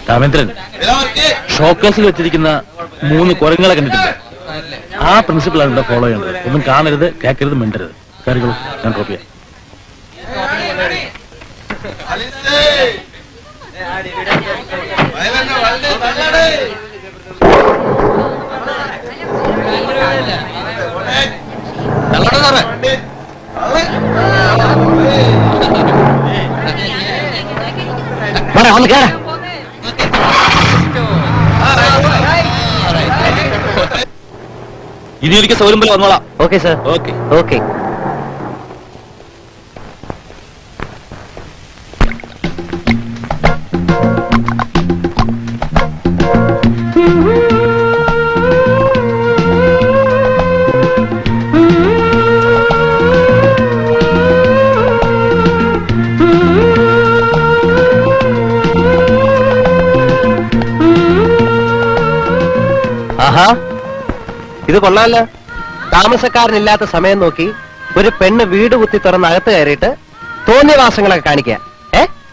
രാമേന്ദ്രൻ, ഷോക്കേസിൽ വെച്ചിരിക്കുന്ന 3 കുരങ്ങളെ കണ്ടിട്ടില്ല. ആ പ്രിൻസിപ്പിളാണ് ഇവിടെ ഫോളോ ചെയ്യേണ്ടത്. ഒന്നും കാണരുത്, കേൾക്കരുത്, മിണ്ടരുത്. കാര്യങ്ങളും ഞാൻ ഡ്രോപ്പ് ചെയ്യാം. ഇനി ഒരിക്കൽ സൗകര്യം പോലെ വന്നോളാം. Okay sir. Okay okay. ആഹാ, ഇത് കൊള്ളാമല്ല. താമസക്കാരനില്ലാത്ത സമയം നോക്കി ഒരു പെണ്ണ് വീട് കുത്തി തുറന്ന് അകത്ത് കയറിയിട്ട് തോന്നിയവാസങ്ങളൊക്കെ കാണിക്കുക.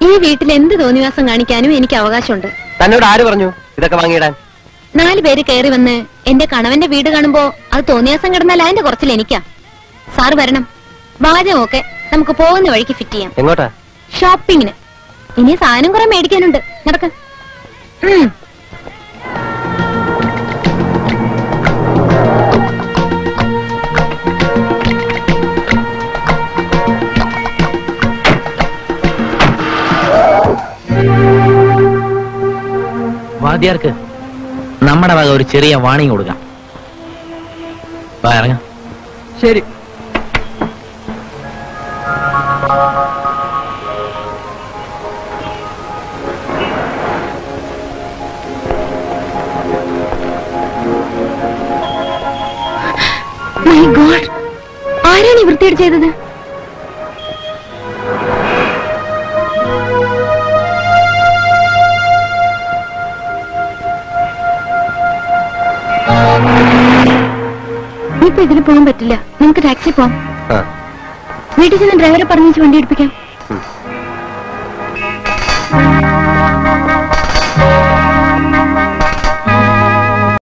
ഈ വീട്ടിൽ എന്ത് തോന്നിവാസം കാണിക്കാനും എനിക്ക് അവകാശമുണ്ട്. തന്നോട് ആര് പറഞ്ഞു ഇതൊക്കെ വാങ്ങിയിടാൻ? 4 പേര് കയറി വന്ന് എന്റെ കണവന്റെ വീട് കാണുമ്പോ അത് തോന്നിയാസം കിടന്നാൽ അതിന്റെ കുറച്ചിൽ എനിക്കാ. സാറ് വരണം. വാചകമൊക്കെ നമുക്ക് പോകുന്ന വഴിക്ക് ഫിറ്റ് ചെയ്യാം. എങ്ങോട്ടാ? ഷോപ്പിങ്ങിന്. ഇനി സാധനം കുറെ മേടിക്കാനുണ്ട്. നടക്ക്. വാദ്യാർക്ക് നമ്മുടെ വക ഒരു ചെറിയ വാണിംഗ് കൊടുക്കാം. ഇറങ്ങാം. ശരി. മൈ ഗോഡ്, ആരാണ് ഈ വൃത്തിയേട് ചെയ്തത്? ഇപ്പൊ ഇതിന് പോകാൻ പറ്റില്ല. നമുക്ക് ടാക്സി പോവാം. വീട്ടിൽ ചെന്ന് ഡ്രൈവറെ പറഞ്ഞു വണ്ടി എടുപ്പിക്കാം.